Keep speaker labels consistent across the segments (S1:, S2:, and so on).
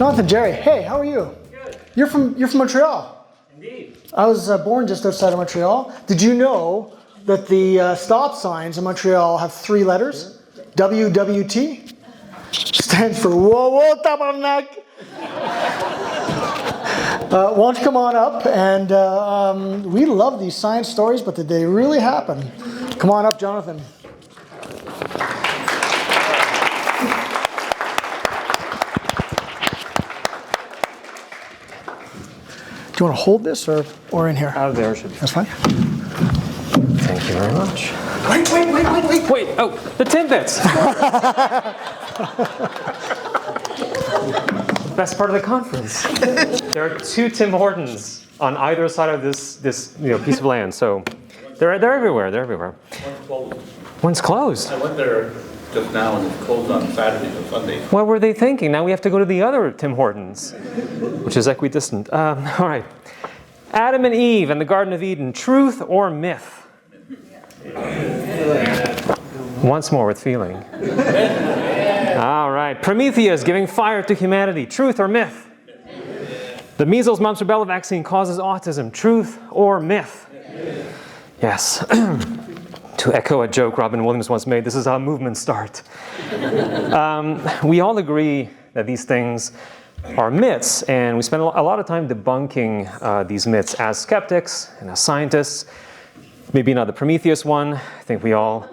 S1: Jonathan, Jarry, hey, how are you?
S2: Good.
S1: You're from Montreal.
S2: Indeed.
S1: I was born just outside of Montreal. Did you know that the stop signs in Montreal have 3 letters? WWT stands for Whoa Whoa Tabarnak. Why don't you come on up? And we love these science stories, but did they really happen? Come on up, Jonathan. Do you want to hold this or in here?
S2: Out there should be.
S1: That's fine.
S2: Thank you very much.
S1: Wait.
S2: Wait, oh, the Timbits! Best part of the conference. There are 2 Tim Hortons on either side of this piece of land, so they're everywhere. One's closed.
S3: I went there just now and it's closed on Saturdays and Sundays.
S2: What were they thinking? Now we have to go to the other Tim Hortons, which is equidistant. All right. Adam and Eve and the Garden of Eden, truth or myth? Once more with feeling. All right. Prometheus giving fire to humanity, truth or myth? The measles, mumps, rubella vaccine causes autism, truth or myth? Yes. To echo a joke Robin Williams once made, this is how movements start. We all agree that these things are myths, and we spend a lot of time debunking these myths as skeptics and as scientists. Maybe not the Prometheus one. I think we all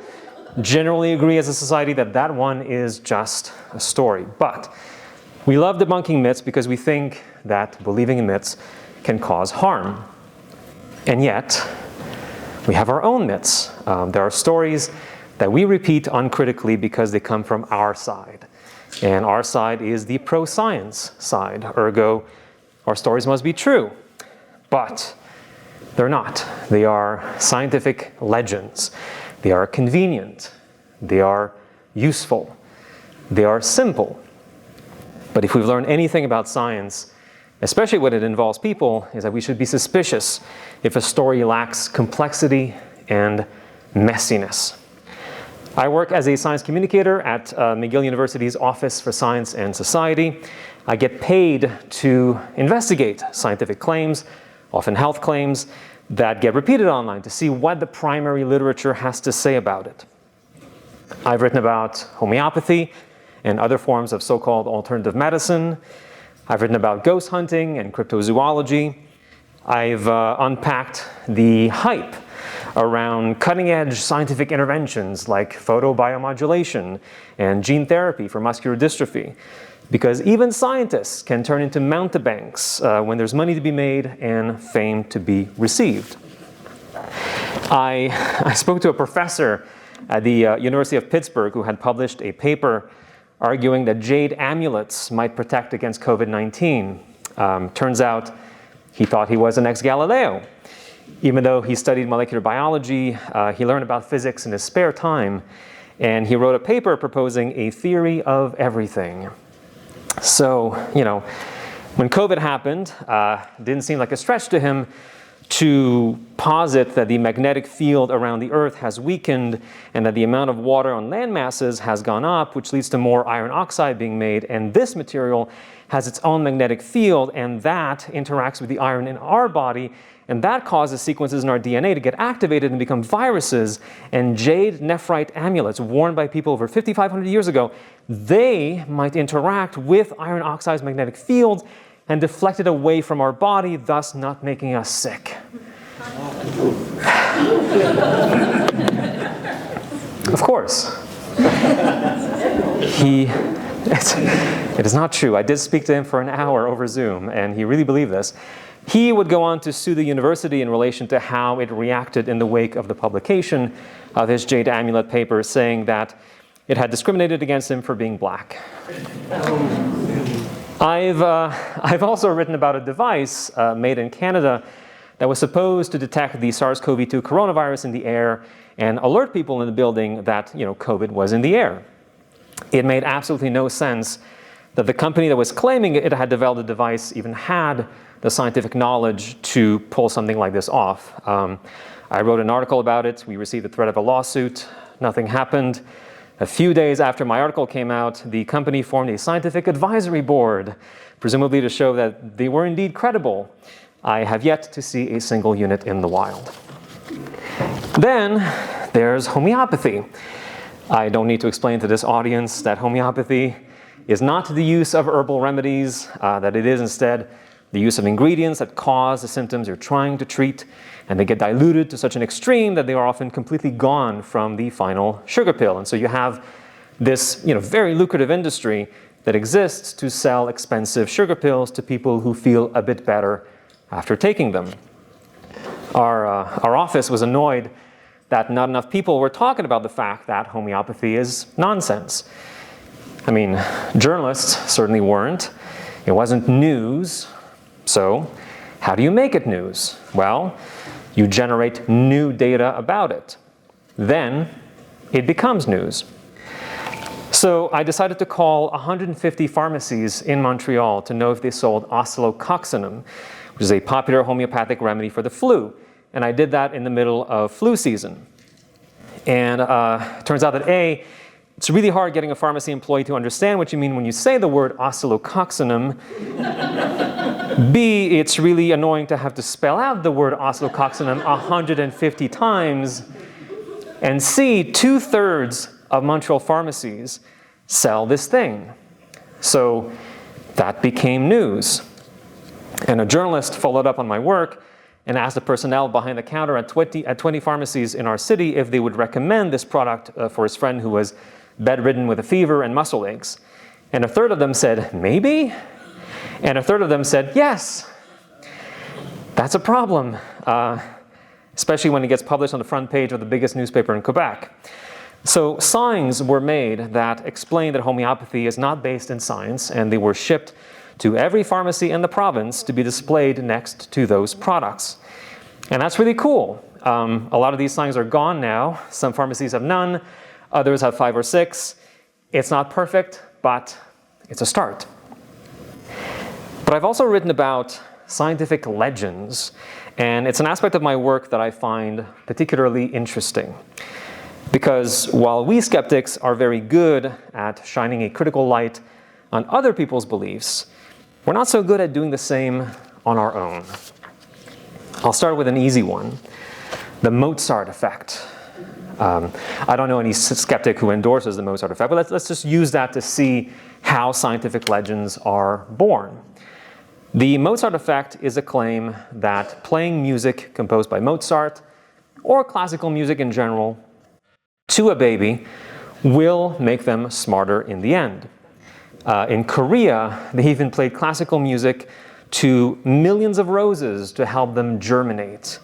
S2: generally agree as a society that that one is just a story. But we love debunking myths because we think that believing in myths can cause harm. And yet, we have our own myths. There are stories that we repeat uncritically because they come from our side. And our side is the pro-science side. Ergo, our stories must be true. But they're not. They are scientific legends. They are convenient. They are useful. They are simple. But if we've learned anything about science, especially when it involves people, is that we should be suspicious if a story lacks complexity and messiness. I work as a science communicator at McGill University's Office for Science and Society. I get paid to investigate scientific claims, often health claims, that get repeated online to see what the primary literature has to say about it. I've written about homeopathy and other forms of so-called alternative medicine. I've written about ghost hunting and cryptozoology. I've unpacked the hype around cutting-edge scientific interventions like photobiomodulation and gene therapy for muscular dystrophy. Because even scientists can turn into mountebanks when there's money to be made and fame to be received. I spoke to a professor at the University of Pittsburgh who had published a paper arguing that jade amulets might protect against COVID-19. Turns out he thought he was an ex-Galileo. Even though he studied molecular biology, he learned about physics in his spare time, and he wrote a paper proposing a theory of everything. So, when COVID happened, it didn't seem like a stretch to him to posit that the magnetic field around the Earth has weakened and that the amount of water on land masses has gone up, which leads to more iron oxide being made. And this material has its own magnetic field, and that interacts with the iron in our body, and that causes sequences in our DNA to get activated and become viruses. And jade nephrite amulets worn by people over 5,500 years ago, they might interact with iron oxide's magnetic field and deflect it away from our body, thus not making us sick. Of course. It is not true. I did speak to him for an hour over Zoom, and he really believed this. He would go on to sue the university in relation to how it reacted in the wake of the publication of his jade amulet paper, saying that it had discriminated against him for being black. I've also written about a device made in Canada that was supposed to detect the SARS-CoV-2 coronavirus in the air and alert people in the building that COVID was in the air. It made absolutely no sense that the company that was claiming it had developed a device even had the scientific knowledge to pull something like this off. I wrote an article about it. We received the threat of a lawsuit. Nothing happened. A few days after my article came out, the company formed a scientific advisory board, presumably to show that they were indeed credible. I have yet to see a single unit in the wild. Then there's homeopathy. I don't need to explain to this audience that homeopathy is not the use of herbal remedies, that it is instead the use of ingredients that cause the symptoms you're trying to treat, and they get diluted to such an extreme that they are often completely gone from the final sugar pill. And so you have this very lucrative industry that exists to sell expensive sugar pills to people who feel a bit better after taking them. Our office was annoyed that not enough people were talking about the fact that homeopathy is nonsense. I mean, journalists certainly weren't. It wasn't news. So how do you make it news? Well, you generate new data about it. Then it becomes news. So I decided to call 150 pharmacies in Montreal to know if they sold oscillococcinum, which is a popular homeopathic remedy for the flu. And I did that in the middle of flu season. And it turns out that A, it's really hard getting a pharmacy employee to understand what you mean when you say the word oscillococcinum. B, it's really annoying to have to spell out the word oscillococcinum 150 times. And C, 2/3 of Montreal pharmacies sell this thing. So that became news. And a journalist followed up on my work and asked the personnel behind the counter at 20 pharmacies in our city if they would recommend this product for his friend who was bedridden with a fever and muscle aches. And a third of them said, maybe? And a third of them said, yes. That's a problem, especially when it gets published on the front page of the biggest newspaper in Quebec. So signs were made that explained that homeopathy is not based in science, and they were shipped to every pharmacy in the province to be displayed next to those products. And that's really cool. A lot of these signs are gone now. Some pharmacies have none. Others have 5 or 6. It's not perfect, but it's a start. But I've also written about scientific legends, and it's an aspect of my work that I find particularly interesting. Because while we skeptics are very good at shining a critical light on other people's beliefs, we're not so good at doing the same on our own. I'll start with an easy one, the Mozart effect. I don't know any skeptic who endorses the Mozart effect, but let's just use that to see how scientific legends are born. The Mozart effect is a claim that playing music composed by Mozart, or classical music in general, to a baby will make them smarter in the end. In Korea, they even played classical music to millions of roses to help them germinate.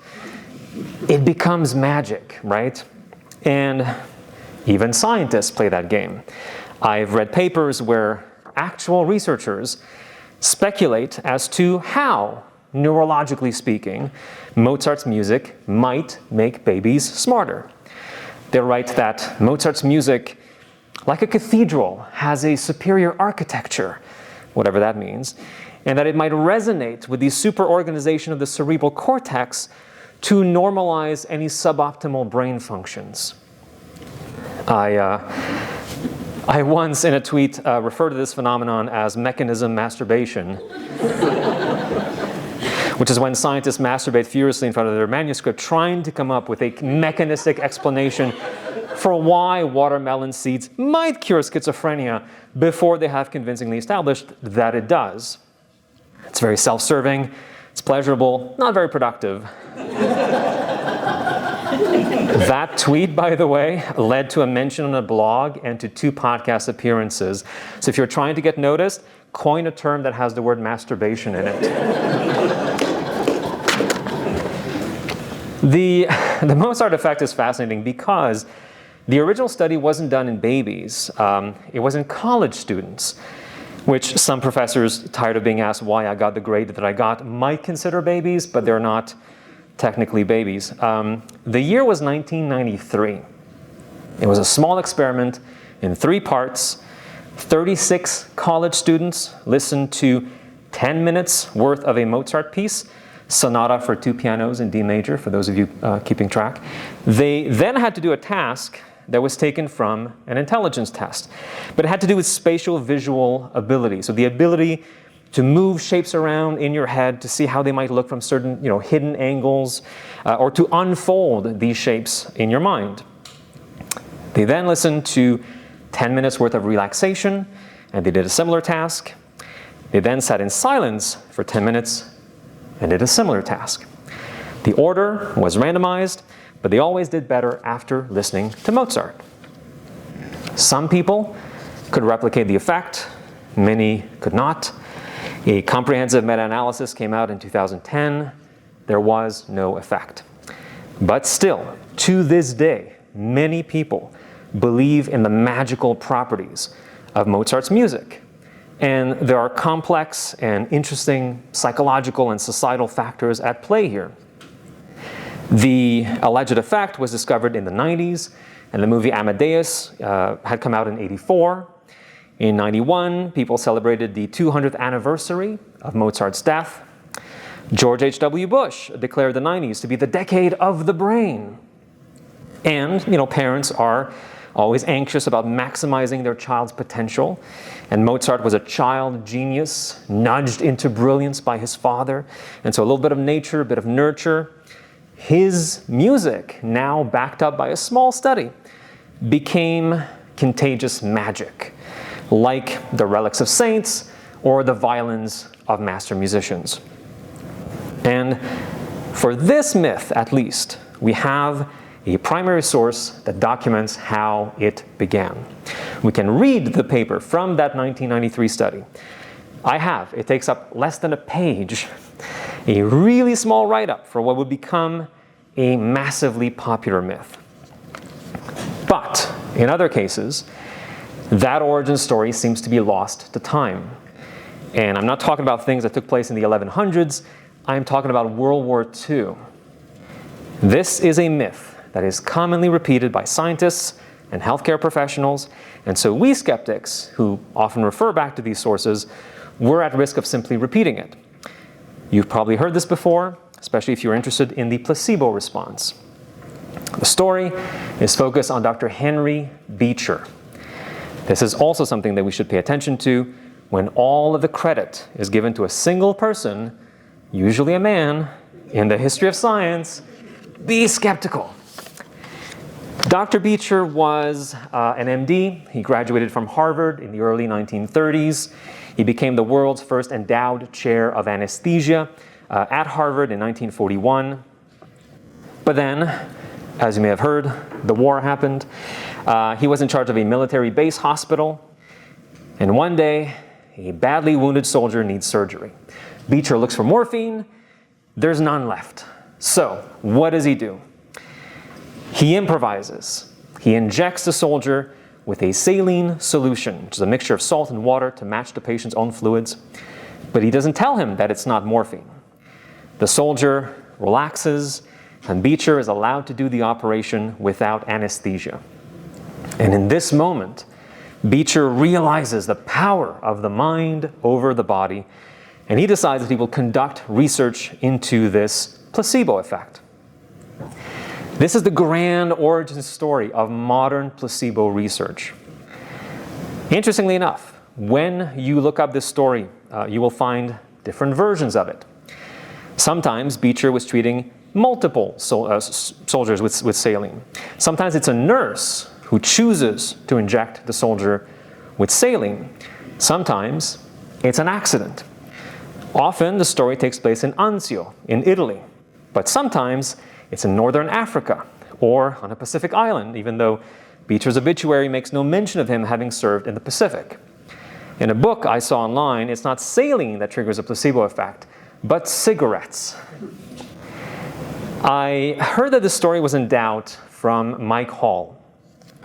S2: It becomes magic, right? And even scientists play that game. I've read papers where actual researchers speculate as to how, neurologically speaking, Mozart's music might make babies smarter. They write that Mozart's music, like a cathedral, has a superior architecture, whatever that means, and that it might resonate with the superorganization of the cerebral cortex to normalize any suboptimal brain functions. I once, in a tweet, referred to this phenomenon as mechanism masturbation, which is when scientists masturbate furiously in front of their manuscript, trying to come up with a mechanistic explanation for why watermelon seeds might cure schizophrenia before they have convincingly established that it does. It's very self-serving, it's pleasurable, not very productive. That tweet, by the way, led to a mention on a blog and to 2 podcast appearances. So if you're trying to get noticed, coin a term that has the word masturbation in it. The Mozart effect is fascinating because the original study wasn't done in babies. It was in college students, which some professors, tired of being asked why I got the grade that I got, might consider babies, but they're not technically babies. The year was 1993. It was a small experiment in 3 parts. 36 college students listened to 10 minutes worth of a Mozart piece, sonata for 2 pianos in D major, for those of you keeping track. They then had to do a task that was taken from an intelligence test. But it had to do with spatial visual ability. So the ability to move shapes around in your head to see how they might look from certain hidden angles, or to unfold these shapes in your mind. They then listened to 10 minutes worth of relaxation, and they did a similar task. They then sat in silence for 10 minutes and did a similar task. The order was randomized, but they always did better after listening to Mozart. Some people could replicate the effect, many could not. A comprehensive meta-analysis came out in 2010. There was no effect. But still, to this day, many people believe in the magical properties of Mozart's music. And there are complex and interesting psychological and societal factors at play here. The alleged effect was discovered in the 90s, and the movie Amadeus had come out in '84. In '91, people celebrated the 200th anniversary of Mozart's death. George H.W. Bush declared the 90s to be the decade of the brain. And, parents are always anxious about maximizing their child's potential. And Mozart was a child genius, nudged into brilliance by his father. And so a little bit of nature, a bit of nurture. His music, now backed up by a small study, became contagious magic, like the relics of saints or the violins of master musicians. And for this myth, at least, we have a primary source that documents how it began. We can read the paper from that 1993 study. It takes up less than a page, a really small write-up for what would become a massively popular myth. But in other cases, that origin story seems to be lost to time. And I'm not talking about things that took place in the 1100s, I'm talking about World War II. This is a myth that is commonly repeated by scientists and healthcare professionals, and so we skeptics, who often refer back to these sources, we're at risk of simply repeating it. You've probably heard this before, especially if you're interested in the placebo response. The story is focused on Dr. Henry Beecher. This is also something that we should pay attention to when all of the credit is given to a single person, usually a man, in the history of science. Be skeptical. Dr. Beecher was an MD. He graduated from Harvard in the early 1930s. He became the world's first endowed chair of anesthesia at Harvard in 1941. But then, as you may have heard, the war happened. He was in charge of a military base hospital. And one day, a badly wounded soldier needs surgery. Beecher looks for morphine. There's none left. So, what does he do? He improvises. He injects the soldier with a saline solution, which is a mixture of salt and water to match the patient's own fluids. But he doesn't tell him that it's not morphine. The soldier relaxes, and Beecher is allowed to do the operation without anesthesia. And in this moment, Beecher realizes the power of the mind over the body, and he decides that he will conduct research into this placebo effect. This is the grand origin story of modern placebo research. Interestingly enough, when you look up this story, you will find different versions of it. Sometimes Beecher was treating multiple soldiers with saline. Sometimes it's a nurse who chooses to inject the soldier with saline. Sometimes it's an accident. Often the story takes place in Anzio, in Italy. But sometimes it's in northern Africa or on a Pacific island, even though Beecher's obituary makes no mention of him having served in the Pacific. In a book I saw online, it's not saline that triggers a placebo effect, but cigarettes. I heard that this story was in doubt from Mike Hall,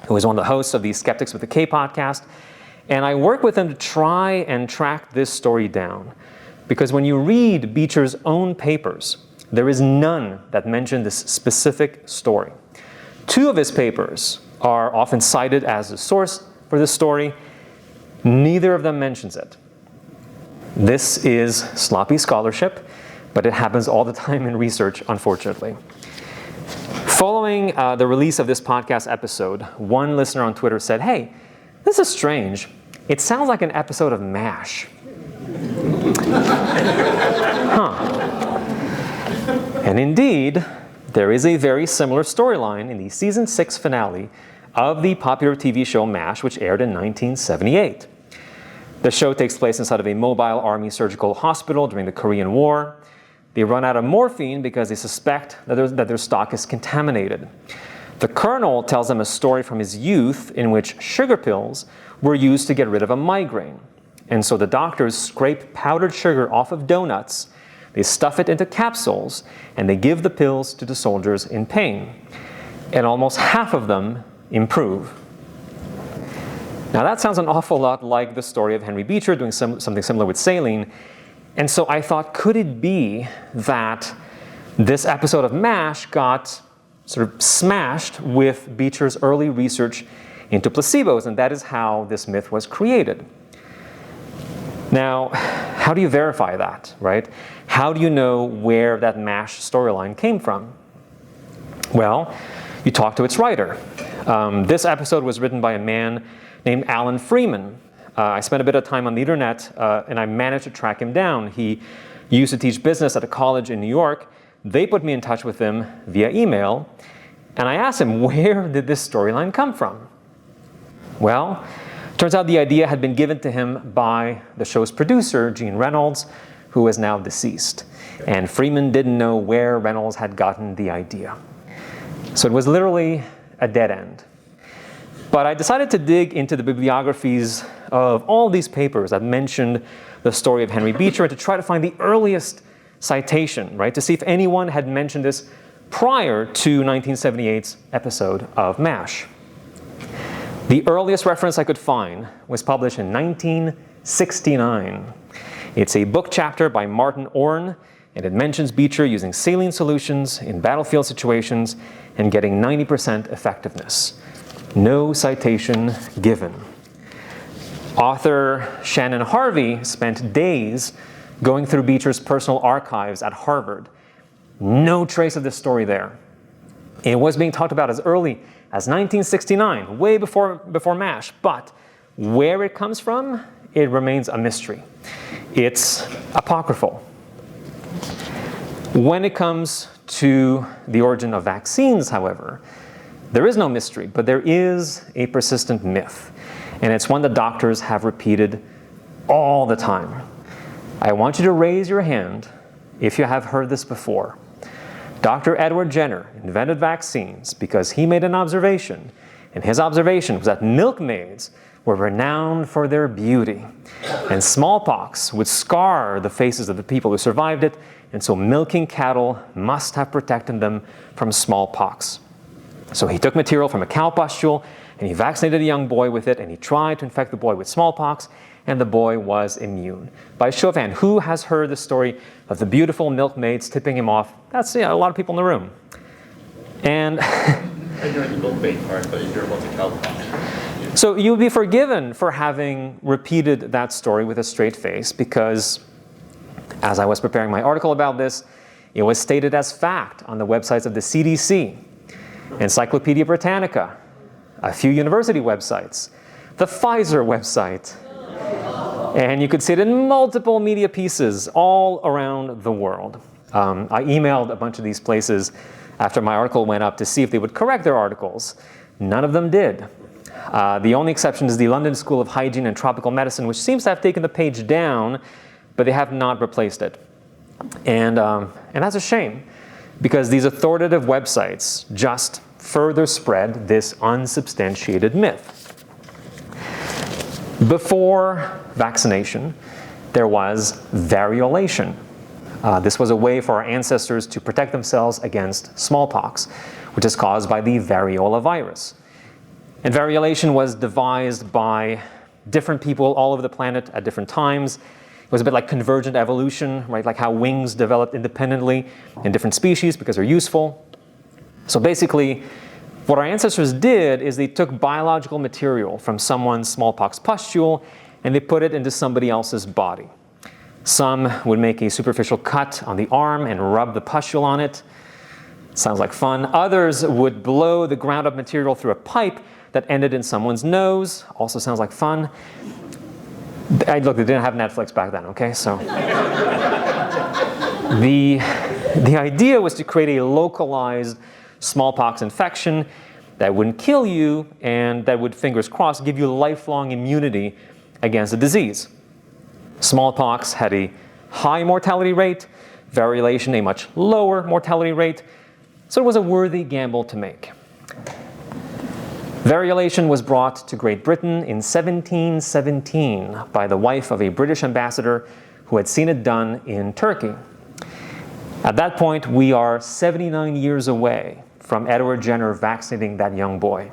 S2: who is one of the hosts of the Skeptics with the K podcast, and I worked with him to try and track this story down. Because when you read Beecher's own papers, there is none that mention this specific story. Two of his papers are often cited as the source for this story. Neither of them mentions it. This is sloppy scholarship, but it happens all the time in research, unfortunately. Following the release of this podcast episode, one listener on Twitter said, "Hey, this is strange. It sounds like an episode of MASH." And indeed, there is a very similar storyline in the season 6 finale of the popular TV show MASH, which aired in 1978. The show takes place inside of a mobile army surgical hospital during the Korean War. They run out of morphine because they suspect that their stock is contaminated. The colonel tells them a story from his youth in which sugar pills were used to get rid of a migraine. And so the doctors scrape powdered sugar off of donuts, they stuff it into capsules, and they give the pills to the soldiers in pain. And almost half of them improve. Now that sounds an awful lot like the story of Henry Beecher doing something similar with saline. And so I thought, could it be that this episode of MASH got sort of smashed with Beecher's early research into placebos, and that is how this myth was created? Now, how do you verify that, right? How do you know where that MASH storyline came from? Well, you talk to its writer. This episode was written by a man named Alan Freeman. I spent a bit of time on the internet, and I managed to track him down. He used to teach business at a college in New York. They put me in touch with him via email, and I asked him, where did this storyline come from? Well, turns out the idea had been given to him by the show's producer, Gene Reynolds, who is now deceased. And Freeman didn't know where Reynolds had gotten the idea. So it was literally a dead end. But I decided to dig into the bibliographies of all these papers that mentioned the story of Henry Beecher and to try to find the earliest citation, right? To see if anyone had mentioned this prior to 1978's episode of MASH. The earliest reference I could find was published in 1969. It's a book chapter by Martin Orne, and it mentions Beecher using saline solutions in battlefield situations and getting 90% effectiveness. No citation given. Author Shannon Harvey spent days going through Beecher's personal archives at Harvard. No trace of this story there. It was being talked about as early as 1969, way before MASH, but where it comes from, it remains a mystery. It's apocryphal. When it comes to the origin of vaccines, however, there is no mystery, but there is a persistent myth, and it's one that doctors have repeated all the time. I want you to raise your hand if you have heard this before. Dr. Edward Jenner invented vaccines because he made an observation, and his observation was that milkmaids were renowned for their beauty, and smallpox would scar the faces of the people who survived it, and so milking cattle must have protected them from smallpox. So he took material from a cow pustule, and he vaccinated a young boy with it, and he tried to infect the boy with smallpox, and the boy was immune. By a show of hand, who has heard the story of the beautiful milkmaids tipping him off? That's a lot of people in the room. And
S3: I heard the milkmaid part, but you heard about the cowpox.
S2: So you would be forgiven for having repeated that story with a straight face, because as I was preparing my article about this, it was stated as fact on the websites of the CDC, Encyclopedia Britannica, a few university websites, the Pfizer website, and you could see it in multiple media pieces all around the world. I emailed a bunch of these places after my article went up to see if they would correct their articles. None of them did. The only exception is the London School of Hygiene and Tropical Medicine, which seems to have taken the page down, but they have not replaced it. And that's a shame, because these authoritative websites just further spread this unsubstantiated myth. Before vaccination, there was variolation. This was a way for our ancestors to protect themselves against smallpox, which is caused by the variola virus. And variolation was devised by different people all over the planet at different times. It was a bit like convergent evolution, right? Like how wings developed independently in different species because they're useful. So basically, what our ancestors did is they took biological material from someone's smallpox pustule and they put it into somebody else's body. Some would make a superficial cut on the arm and rub the pustule on it. Sounds like fun. Others would blow the ground up material through a pipe that ended in someone's nose. Also sounds like fun. Look, they didn't have Netflix back then, okay? So the idea was to create a localized smallpox infection that wouldn't kill you and that would, fingers crossed, give you lifelong immunity against the disease. Smallpox had a high mortality rate, variolation a much lower mortality rate, so it was a worthy gamble to make. Variolation was brought to Great Britain in 1717 by the wife of a British ambassador who had seen it done in Turkey. At that point, we are 79 years away from Edward Jenner vaccinating that young boy.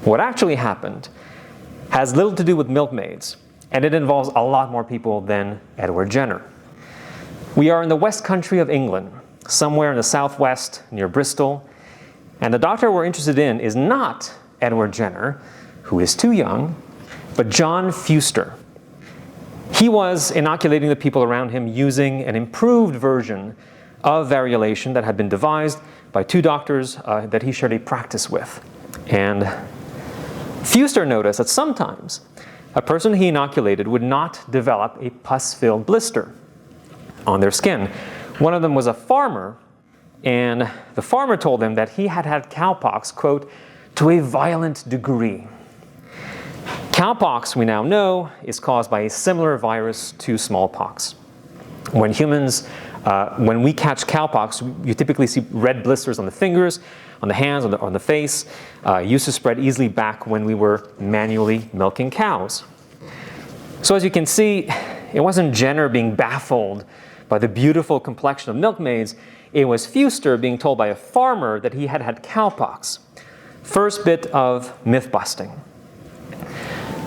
S2: What actually happened has little to do with milkmaids, and it involves a lot more people than Edward Jenner. We are in the West Country of England, somewhere in the southwest near Bristol, and the doctor we're interested in is not Edward Jenner, who is too young, but John Fuster. He was inoculating the people around him using an improved version of variolation that had been devised by two doctors that he shared a practice with. And Fuster noticed that sometimes a person he inoculated would not develop a pus-filled blister on their skin. One of them was a farmer, and the farmer told him that he had had cowpox, quote, to a violent degree. Cowpox, we now know, is caused by a similar virus to smallpox. When we catch cowpox, you typically see red blisters on the fingers, on the hands, on the face. Used to spread easily back when we were manually milking cows. So as you can see, it wasn't Jenner being baffled by the beautiful complexion of milkmaids. It was Fuster being told by a farmer that he had had cowpox. First bit of myth busting.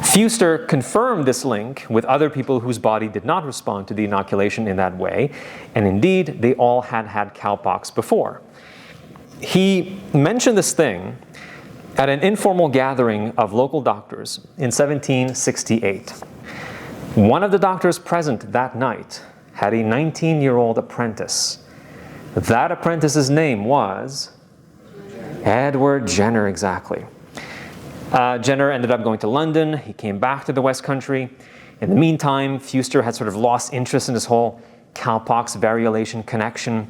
S2: Fuster confirmed this link with other people whose body did not respond to the inoculation in that way, and indeed, they all had had cowpox before. He mentioned this thing at an informal gathering of local doctors in 1768. One of the doctors present that night had a 19-year-old apprentice. That apprentice's name was Edward Jenner, exactly. Jenner ended up going to London. He came back to the West Country. In the meantime, Fuster had sort of lost interest in this whole cowpox variolation connection.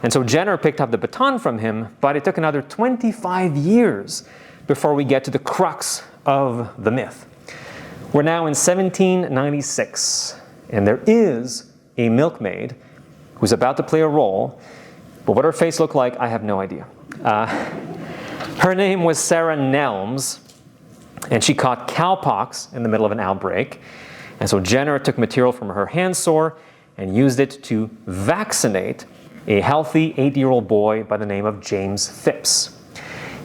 S2: And so Jenner picked up the baton from him, but it took another 25 years before we get to the crux of the myth. We're now in 1796, and there is a milkmaid who's about to play a role, but what her face looked like, I have no idea. Her name was Sarah Nelms, and she caught cowpox in the middle of an outbreak. And so Jenner took material from her hand sore and used it to vaccinate a healthy 8-year-old boy by the name of James Phipps.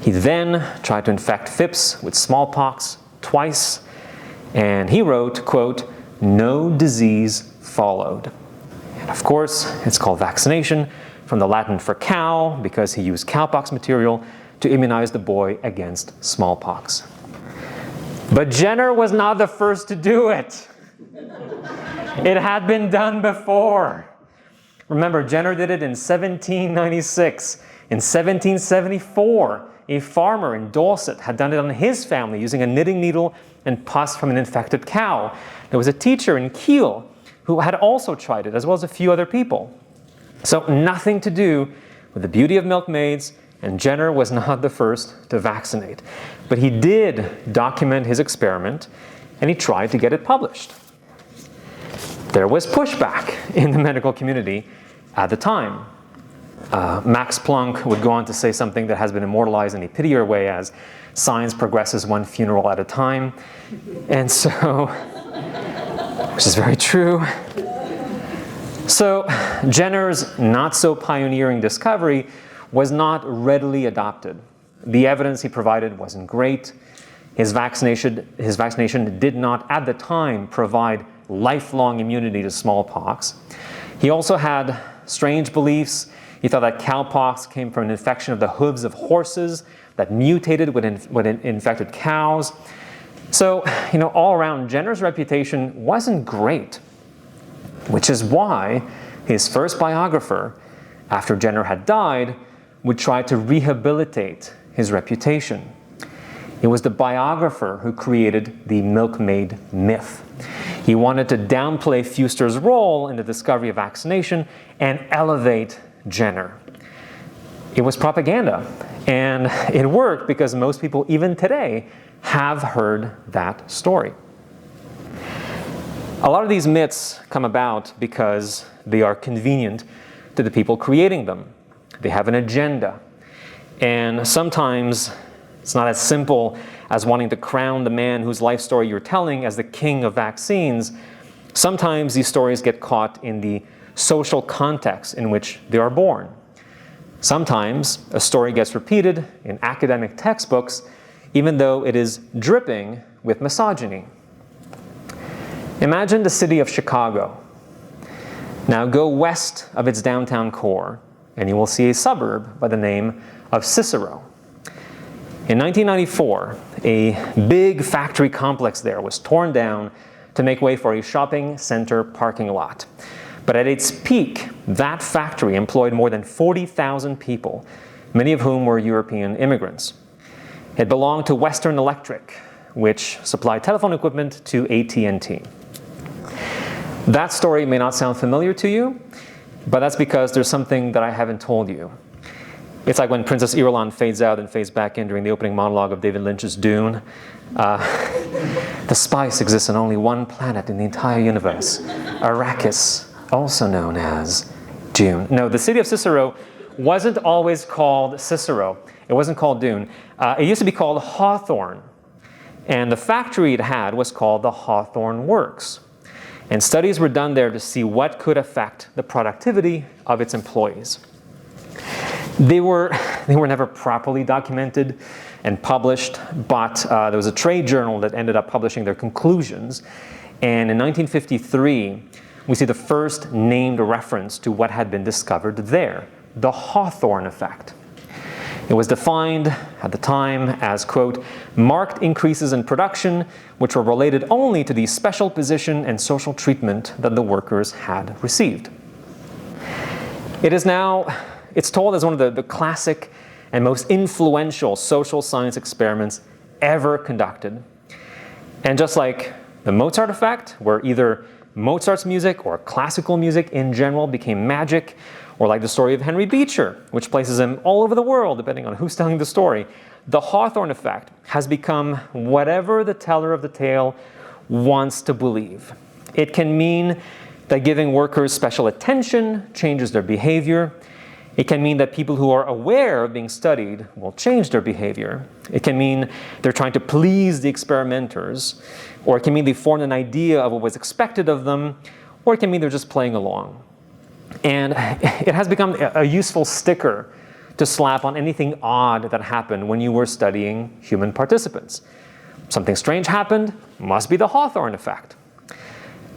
S2: He then tried to infect Phipps with smallpox twice, and he wrote, quote, "No disease followed." And of course, it's called vaccination, from the Latin for cow, because he used cowpox material to immunize the boy against smallpox. But Jenner was not the first to do it. It had been done before. Remember, Jenner did it in 1796. In 1774, a farmer in Dorset had done it on his family using a knitting needle and pus from an infected cow. There was a teacher in Kiel who had also tried it, as well as a few other people. So nothing to do with the beauty of milkmaids, and Jenner was not the first to vaccinate. But he did document his experiment, and he tried to get it published. There was pushback in the medical community at the time. Max Planck would go on to say something that has been immortalized in a pittier way as science progresses one funeral at a time. And so, which is very true. So Jenner's not so pioneering discovery was not readily adopted. The evidence he provided wasn't great. His vaccination did not at the time provide lifelong immunity to smallpox. He also had strange beliefs. He thought that cowpox came from an infection of the hooves of horses that mutated when it infected cows. So, all around, Jenner's reputation wasn't great, which is why his first biographer after Jenner had died, would try to rehabilitate his reputation. It was the biographer who created the milkmaid myth. He wanted to downplay Fuster's role in the discovery of vaccination and elevate Jenner. It was propaganda, and it worked because most people, even today, have heard that story. A lot of these myths come about because they are convenient to the people creating them. They have an agenda. And sometimes it's not as simple as wanting to crown the man whose life story you're telling as the king of vaccines. Sometimes these stories get caught in the social context in which they are born. Sometimes a story gets repeated in academic textbooks, even though it is dripping with misogyny. Imagine the city of Chicago. Now go west of its downtown core, and you will see a suburb by the name of Cicero. In 1994, a big factory complex there was torn down to make way for a shopping center parking lot. But at its peak, that factory employed more than 40,000 people, many of whom were European immigrants. It belonged to Western Electric, which supplied telephone equipment to AT&T. That story may not sound familiar to you, but that's because there's something that I haven't told you. It's like when Princess Irulan fades out and fades back in during the opening monologue of David Lynch's Dune. The spice exists on only one planet in the entire universe, Arrakis, also known as Dune. No, the city of Cicero wasn't always called Cicero. It wasn't called Dune. It used to be called Hawthorne. And the factory it had was called the Hawthorne Works. And studies were done there to see what could affect the productivity of its employees. They were never properly documented and published, but there was a trade journal that ended up publishing their conclusions. And in 1953, we see the first named reference to what had been discovered there, the Hawthorne effect. It was defined at the time as, quote, marked increases in production which were related only to the special position and social treatment that the workers had received. It's told as one of the classic and most influential social science experiments ever conducted. And just like the Mozart effect, where either Mozart's music or classical music in general became magic, or like the story of Henry Beecher, which places him all over the world, depending on who's telling the story, the Hawthorne effect has become whatever the teller of the tale wants to believe. It can mean that giving workers special attention changes their behavior. It can mean that people who are aware of being studied will change their behavior. It can mean they're trying to please the experimenters, or it can mean they formed an idea of what was expected of them, or it can mean they're just playing along. And it has become a useful sticker to slap on anything odd that happened when you were studying human participants. Something strange happened, must be the Hawthorne effect.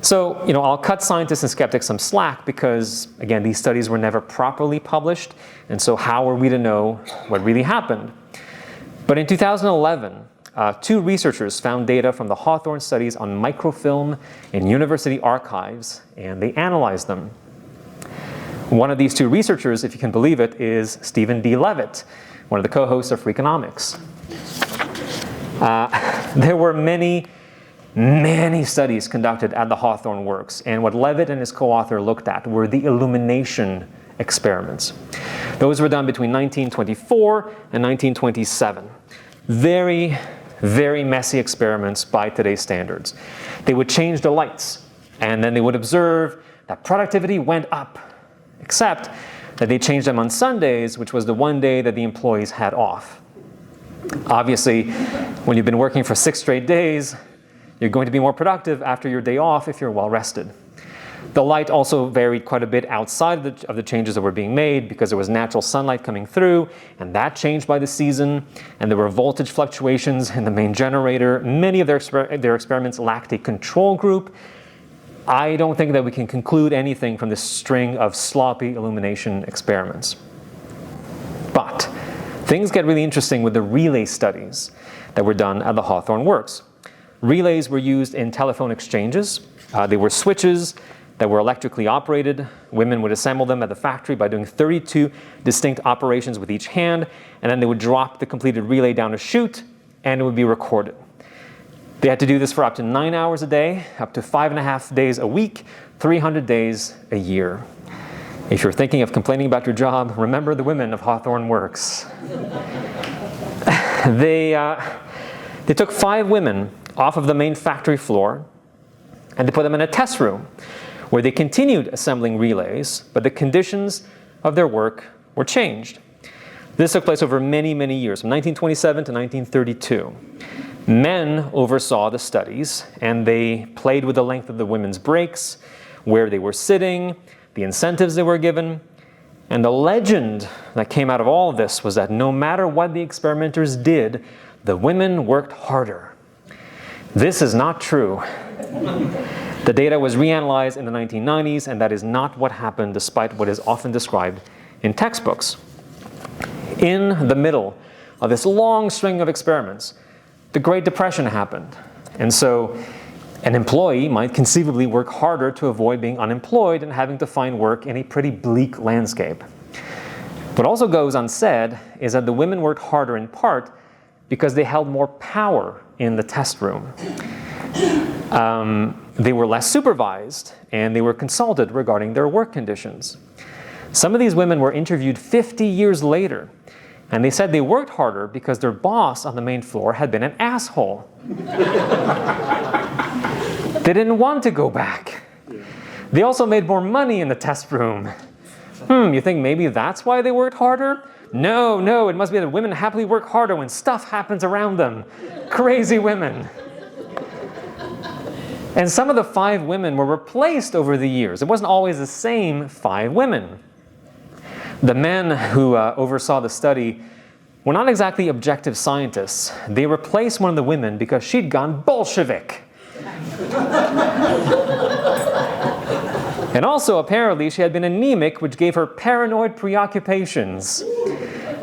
S2: So, I'll cut scientists and skeptics some slack because, again, these studies were never properly published, and so how are we to know what really happened? But in 2011, two researchers found data from the Hawthorne studies on microfilm in university archives, and they analyzed them. One of these two researchers, if you can believe it, is Stephen D. Levitt, one of the co-hosts of Freakonomics. There were many studies conducted at the Hawthorne Works, and what Levitt and his co-author looked at were the illumination experiments. Those were done between 1924 and 1927. Very, very messy experiments by today's standards. They would change the lights, and then they would observe that productivity went up, except that they changed them on Sundays, which was the one day that the employees had off. Obviously, when you've been working for 6 straight days, you're going to be more productive after your day off if you're well rested. The light also varied quite a bit outside of the changes that were being made because there was natural sunlight coming through, and that changed by the season, and there were voltage fluctuations in the main generator. Many of their experiments lacked a control group. I don't think that we can conclude anything from this string of sloppy illumination experiments. But things get really interesting with the relay studies that were done at the Hawthorne Works. Relays were used in telephone exchanges. They were switches that were electrically operated. Women would assemble them at the factory by doing 32 distinct operations with each hand, and then they would drop the completed relay down a chute, and it would be recorded. They had to do this for up to 9 hours a day, up to 5.5 days a week, 300 days a year. If you're thinking of complaining about your job, remember the women of Hawthorne Works. They took 5 women off of the main factory floor, and they put them in a test room where they continued assembling relays, but the conditions of their work were changed. This took place over many, many years, from 1927 to 1932. Men oversaw the studies, and they played with the length of the women's breaks, where they were sitting, the incentives they were given. And the legend that came out of all of this was that no matter what the experimenters did, the women worked harder. This is not true. The data was reanalyzed in the 1990s, and that is not what happened, despite what is often described in textbooks. In the middle of this long string of experiments, the Great Depression happened. And so an employee might conceivably work harder to avoid being unemployed and having to find work in a pretty bleak landscape. What also goes unsaid is that the women worked harder in part because they held more power in the test room. They were less supervised, and they were consulted regarding their work conditions. Some of these women were interviewed 50 years later, and they said they worked harder because their boss on the main floor had been an asshole. They didn't want to go back. They also made more money in the test room. You think maybe that's why they worked harder? No, it must be that women happily work harder when stuff happens around them. Crazy women. And some of the 5 women were replaced over the years. It wasn't always the same 5 women. The men who oversaw the study were not exactly objective scientists. They replaced one of the women because she'd gone Bolshevik. And also, apparently, she had been anemic, which gave her paranoid preoccupations.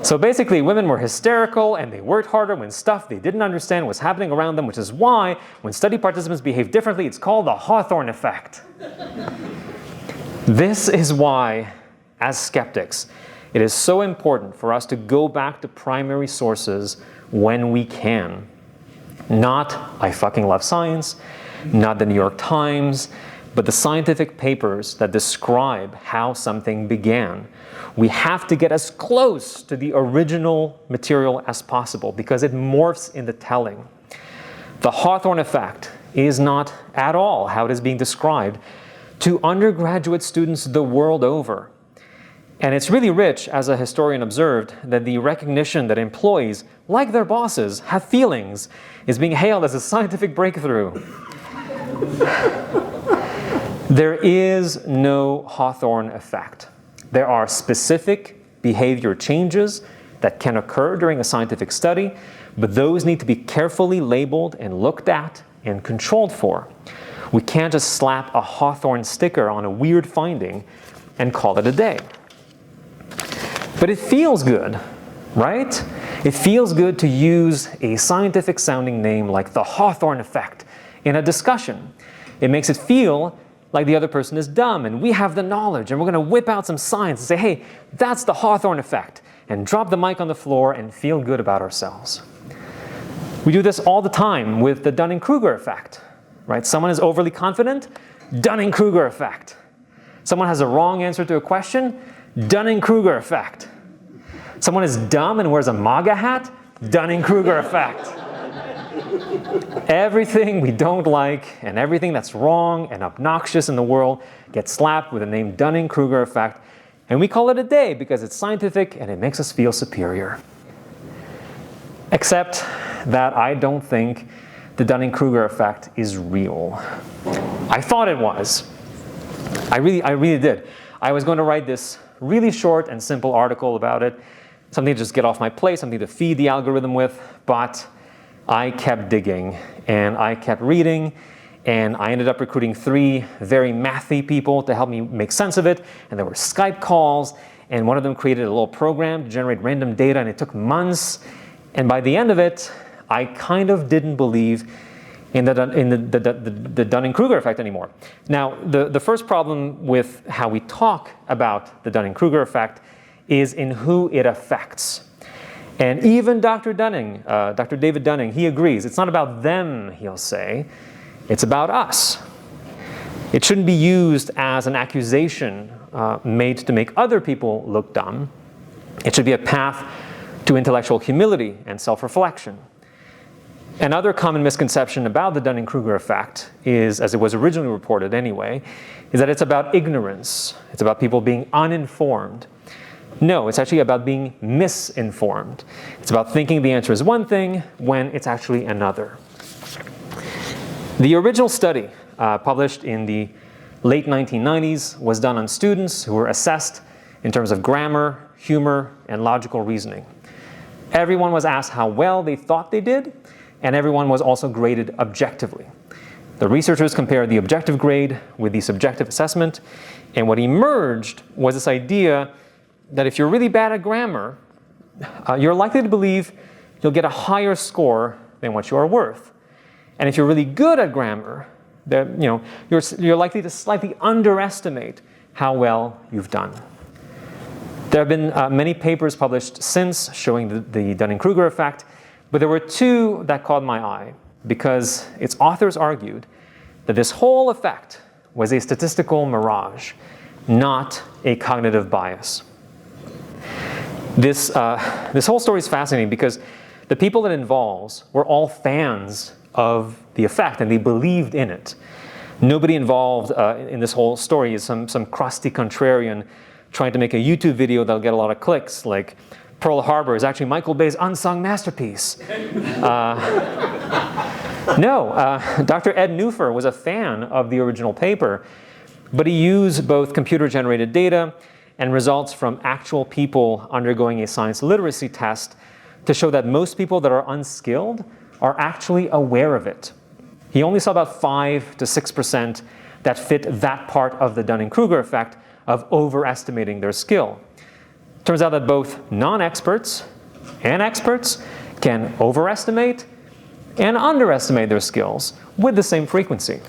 S2: So basically, women were hysterical, and they worked harder when stuff they didn't understand was happening around them, which is why, when study participants behave differently, it's called the Hawthorne effect. This is why, as skeptics, it is so important for us to go back to primary sources when we can. Not, I fucking love science, not the New York Times, but the scientific papers that describe how something began. We have to get as close to the original material as possible because it morphs in the telling. The Hawthorne effect is not at all how it is being described to undergraduate students the world over. And it's really rich, as a historian observed, that the recognition that employees, like their bosses, have feelings is being hailed as a scientific breakthrough. There is no Hawthorne effect. There are specific behavior changes that can occur during a scientific study, but those need to be carefully labeled and looked at and controlled for. We can't just slap a Hawthorne sticker on a weird finding and call it a day. But it feels good, right? It feels good to use a scientific sounding name like the Hawthorne effect in a discussion. It makes it feel like the other person is dumb and we have the knowledge and we're going to whip out some science and say, hey, that's the Hawthorne effect, and drop the mic on the floor and feel good about ourselves. We do this all the time with the Dunning-Kruger effect, right? Someone is overly confident, Dunning-Kruger effect. Someone has a wrong answer to a question, Dunning-Kruger effect. Someone is dumb and wears a MAGA hat, Dunning-Kruger effect. Everything we don't like and everything that's wrong and obnoxious in the world gets slapped with the name Dunning-Kruger effect, and we call it a day because it's scientific and it makes us feel superior. Except that I don't think the Dunning-Kruger effect is real. I thought it was. I really did. I was going to write this really short and simple article about it, something to just get off my plate, something to feed the algorithm with, but I kept digging and I kept reading, and I ended up recruiting 3 very mathy people to help me make sense of it, and there were Skype calls, and one of them created a little program to generate random data, and it took months, and by the end of it, I kind of didn't believe in the Dunning-Kruger effect anymore. Now, the first problem with how we talk about the Dunning-Kruger effect is in who it affects. And even Dr. David Dunning, he agrees. It's not about them, he'll say. It's about us. It shouldn't be used as an accusation made to make other people look dumb. It should be a path to intellectual humility and self-reflection. Another common misconception about the Dunning-Kruger effect is, as it was originally reported anyway, is that it's about ignorance. It's about people being uninformed. No, it's actually about being misinformed. It's about thinking the answer is one thing when it's actually another. The original study, published in the late 1990s, was done on students who were assessed in terms of grammar, humor, and logical reasoning. Everyone was asked how well they thought they did, and everyone was also graded objectively. The researchers compared the objective grade with the subjective assessment, and what emerged was this idea that if you're really bad at grammar, you're likely to believe you'll get a higher score than what you are worth. And if you're really good at grammar, you're likely to slightly underestimate how well you've done. There have been many papers published since showing the Dunning-Kruger effect, but there were two that caught my eye because its authors argued that this whole effect was a statistical mirage, not a cognitive bias. This whole story is fascinating because the people it involves were all fans of the effect and they believed in it. Nobody involved in this whole story is some crusty contrarian trying to make a YouTube video that'll get a lot of clicks, like Pearl Harbor is actually Michael Bay's unsung masterpiece. Dr. Ed Neufer was a fan of the original paper, but he used both computer-generated data and results from actual people undergoing a science literacy test to show that most people that are unskilled are actually aware of it. He only saw about 5 to 6% that fit that part of the Dunning-Kruger effect of overestimating their skill. Turns out that both non-experts and experts can overestimate and underestimate their skills with the same frequency.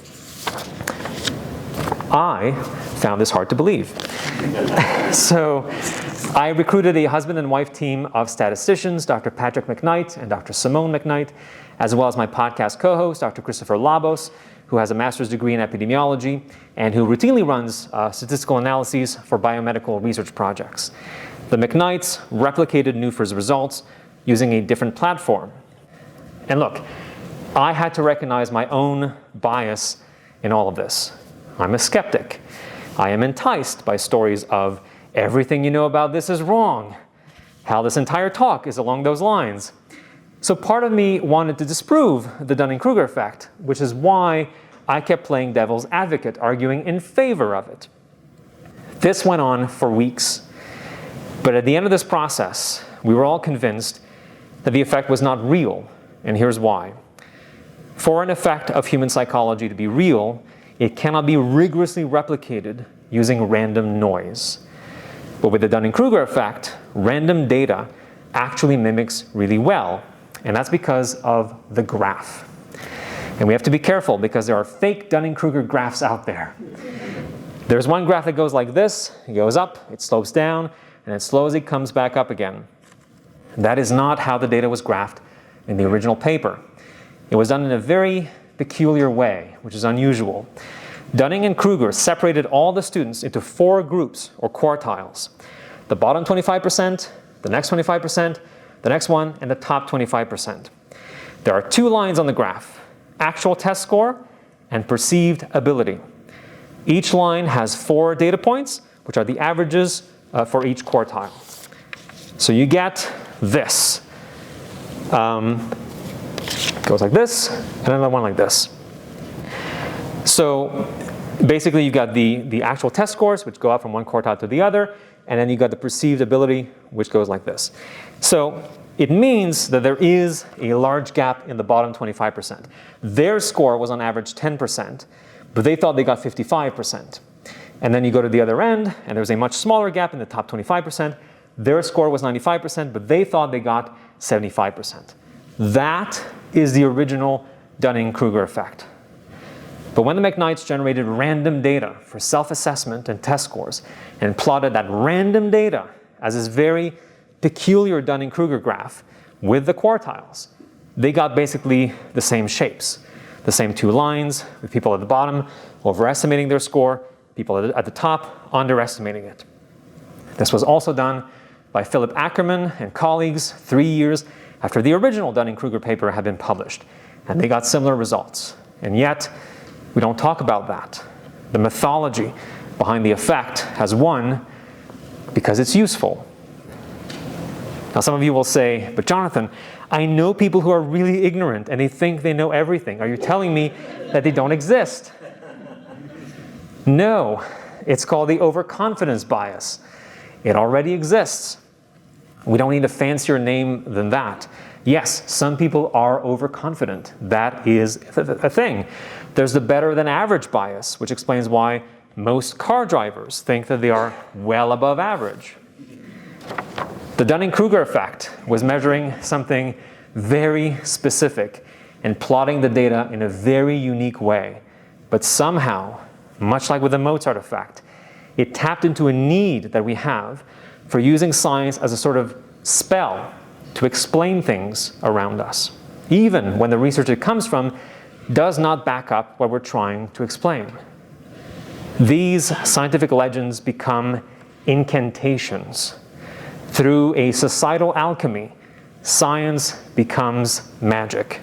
S2: I found this hard to believe. So I recruited a husband and wife team of statisticians, Dr. Patrick McKnight and Dr. Simone McKnight, as well as my podcast co-host, Dr. Christopher Labos, who has a master's degree in epidemiology and who routinely runs statistical analyses for biomedical research projects. The McKnights replicated Neufer's results using a different platform. And look, I had to recognize my own bias in all of this. I'm a skeptic. I am enticed by stories of everything you know about this is wrong, how this entire talk is along those lines. So part of me wanted to disprove the Dunning-Kruger effect, which is why I kept playing devil's advocate, arguing in favor of it. This went on for weeks, but at the end of this process, we were all convinced that the effect was not real, and here's why. For an effect of human psychology to be real, it cannot be rigorously replicated using random noise. But with the Dunning-Kruger effect, random data actually mimics really well, and that's because of the graph. And we have to be careful because there are fake Dunning-Kruger graphs out there. There's one graph that goes like this, it goes up, it slopes down, and it slowly comes back up again. That is not how the data was graphed in the original paper. It was done in a very peculiar way, which is unusual. Dunning and Kruger separated all the students into 4 groups or quartiles. The bottom 25%, the next 25%, the next one, and the top 25%. There are 2 lines on the graph, actual test score and perceived ability. Each line has 4 data points, which are the averages for each quartile. So you get this. Goes like this, and another one like this. So basically you got the actual test scores, which go up from one quartile to the other, and then you got the perceived ability, which goes like this. So it means that there is a large gap in the bottom 25%. Their score was on average 10%, but they thought they got 55%. And then you go to the other end, and there's a much smaller gap in the top 25%. Their score was 95%, but they thought they got 75%. That is the original Dunning-Kruger effect. But when the McKnights generated random data for self-assessment and test scores and plotted that random data as this very peculiar Dunning-Kruger graph with the quartiles, they got basically the same shapes, the same two lines, with people at the bottom overestimating their score, people at the top underestimating it. This was also done by Philip Ackerman and colleagues 3 years after the original Dunning-Kruger paper had been published, and they got similar results. And yet, we don't talk about that. The mythology behind the effect has won because it's useful. Now, some of you will say, but Jonathan, I know people who are really ignorant and they think they know everything. Are you telling me that they don't exist? No, it's called the overconfidence bias. It already exists. We don't need a fancier name than that. Yes, some people are overconfident. That is a thing. There's the better than average bias, which explains why most car drivers think that they are well above average. The Dunning-Kruger effect was measuring something very specific and plotting the data in a very unique way. But somehow, much like with the Mozart effect, it tapped into a need that we have for using science as a sort of spell to explain things around us, even when the research it comes from does not back up what we're trying to explain. These scientific legends become incantations. Through a societal alchemy, science becomes magic.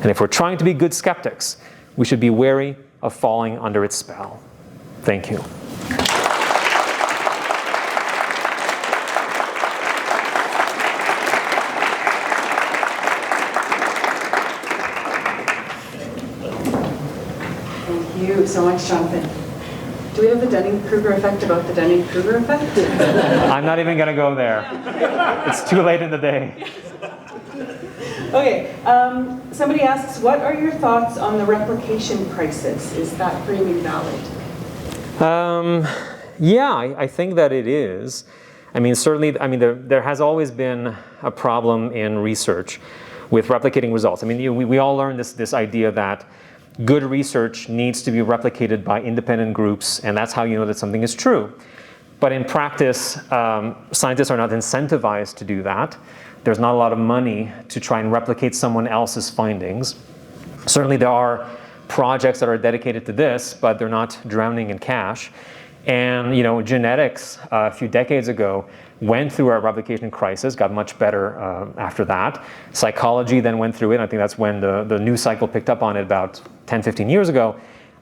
S2: And if we're trying to be good skeptics, we should be wary of falling under its spell. Thank you.
S4: Thank you so much, Jonathan. Do we have the Dunning-Kruger effect about the Dunning-Kruger effect?
S2: I'm not even going to go there. It's too late in the day.
S4: Okay, somebody asks, what are your thoughts on the replication crisis? Is that framing valid?
S2: Yeah, I think that it is. I mean, certainly, there has always been a problem in research with replicating results. I mean, we all learned this idea that good research needs to be replicated by independent groups, and that's how you know that something is true. But in practice, scientists are not incentivized to do that. There's not a lot of money to try and replicate someone else's findings. Certainly there are projects that are dedicated to this, but they're not drowning in cash. And genetics a few decades ago went through a replication crisis, got much better after that. Psychology then went through it. I think that's when the news cycle picked up on it about 10, 15 years ago.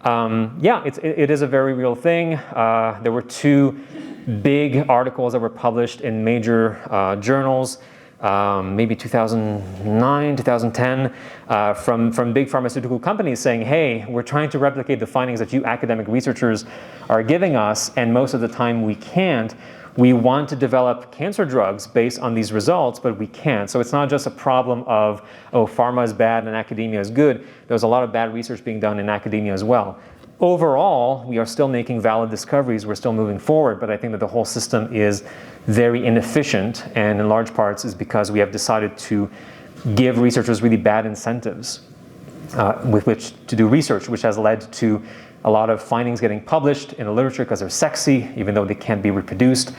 S2: Yeah, it is a very real thing. There were 2 big articles that were published in major journals, maybe 2009, 2010, from big pharmaceutical companies saying, hey, we're trying to replicate the findings that you academic researchers are giving us, and most of the time we can't. We want to develop cancer drugs based on these results, but we can't. So it's not just a problem of, oh, pharma is bad and academia is good. There's a lot of bad research being done in academia as well. Overall, we are still making valid discoveries. We're still moving forward, but I think that the whole system is very inefficient, and in large parts is because we have decided to give researchers really bad incentives with which to do research, which has led to a lot of findings getting published in the literature because they're sexy, even though they can't be reproduced.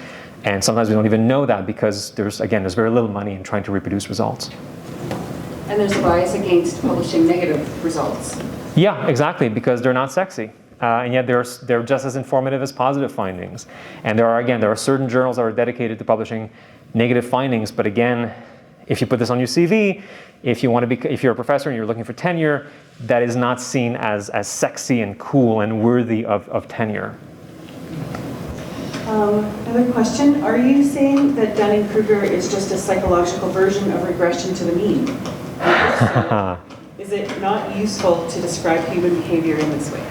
S2: And sometimes we don't even know that because there's very little money in trying to reproduce results.
S4: And there's a bias against publishing negative results.
S2: Yeah, exactly, because they're not sexy. And yet they're just as informative as positive findings. And there are certain journals that are dedicated to publishing negative findings, but again, if you put this on your CV, if you're a professor and you're looking for tenure, that is not seen as sexy and cool and worthy of tenure.
S4: Another question, are you saying that Dunning-Kruger is just a psychological version of regression to the mean? Is it not useful to describe human behavior in this way?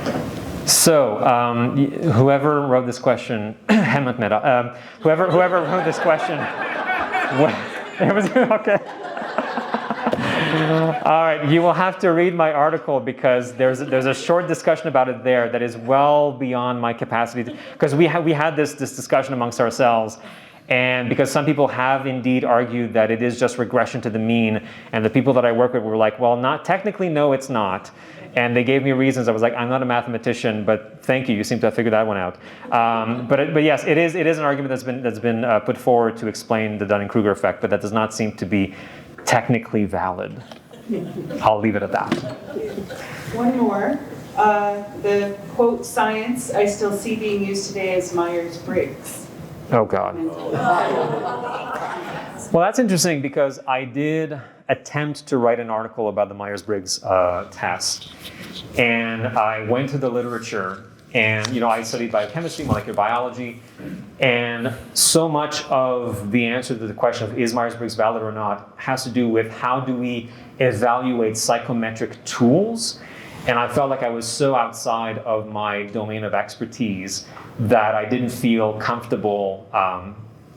S2: So, whoever wrote this question, whoever wrote this question, okay. All right, you will have to read my article because there's a short discussion about it there that is well beyond my capacity, because we had this discussion amongst ourselves, And because some people have indeed argued that it is just regression to the mean, and the people that I work with were like, well, not technically, no, it's not. And they gave me reasons. I was like, I'm not a mathematician, but thank you. You seem to have figured that one out. But yes, it is an argument that's been put forward to explain the Dunning-Kruger effect, but that does not seem to be technically valid. I'll leave it at that.
S4: One more. The quote, science, I still see being used today as Myers-Briggs.
S2: Oh, God. Well, that's interesting because I did attempt to write an article about the Myers-Briggs test. And I went to the literature and, I studied biochemistry, molecular biology, and so much of the answer to the question of is Myers-Briggs valid or not has to do with how do we evaluate psychometric tools. And I felt like I was so outside of my domain of expertise that I didn't feel comfortable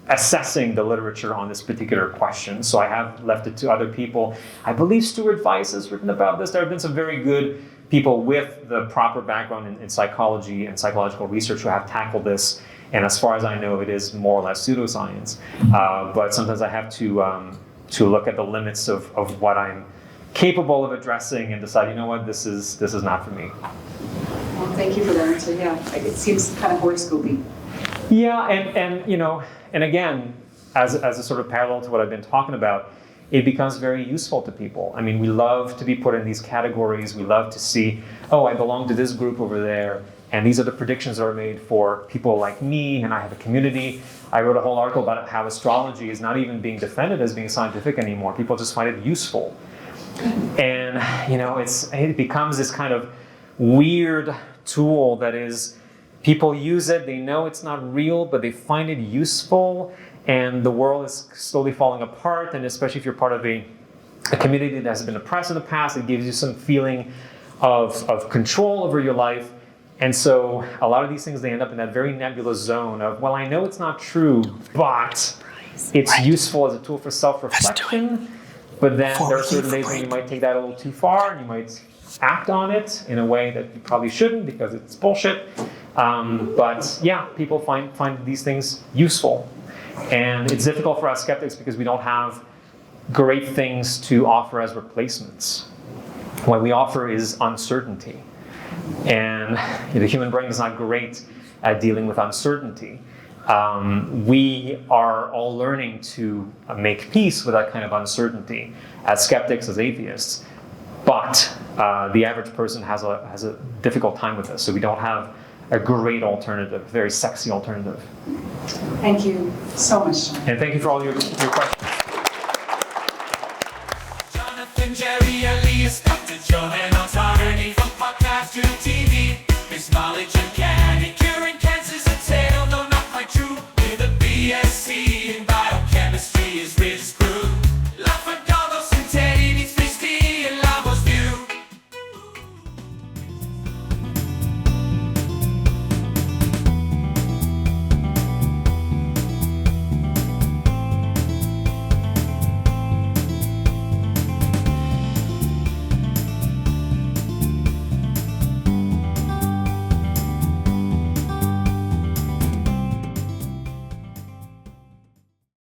S2: assessing the literature on this particular question. So I have left it to other people. I believe Stuart Weiss has written about this. There have been some very good people with the proper background in psychology and psychological research who have tackled this. And as far as I know, it is more or less pseudoscience. But sometimes I have to look at the limits of what I'm capable of addressing and decide, you know what, this is not for me.
S4: Well, thank you for that answer. Yeah, it seems kind of horoscopy.
S2: Yeah, and again, as a sort of parallel to what I've been talking about, it becomes very useful to people. I mean, we love to be put in these categories. We love to see, oh, I belong to this group over there, and these are the predictions that are made for people like me, and I have a community. I wrote a whole article about how astrology is not even being defended as being scientific anymore. People just find it useful. And, it becomes this kind of weird tool that is, people use it, they know it's not real, but they find it useful, and the world is slowly falling apart, and especially if you're part of a community that has been oppressed in the past, it gives you some feeling of control over your life. And so a lot of these things, they end up in that very nebulous zone of, well, I know it's not true, but it's useful as a tool for self-reflection. But then there are certain days when you might take that a little too far, and you might act on it in a way that you probably shouldn't because it's bullshit. But yeah, people find these things useful. And it's difficult for us skeptics because we don't have great things to offer as replacements. What we offer is uncertainty. And the human brain is not great at dealing with uncertainty. We are all learning to make peace with that kind of uncertainty as skeptics, as atheists. But the average person has a difficult time with this. So we don't have a great alternative, very sexy alternative.
S4: Thank you so much, John.
S2: And thank you for all your questions.
S5: Jonathan, Jarry, Elias, Dr. John,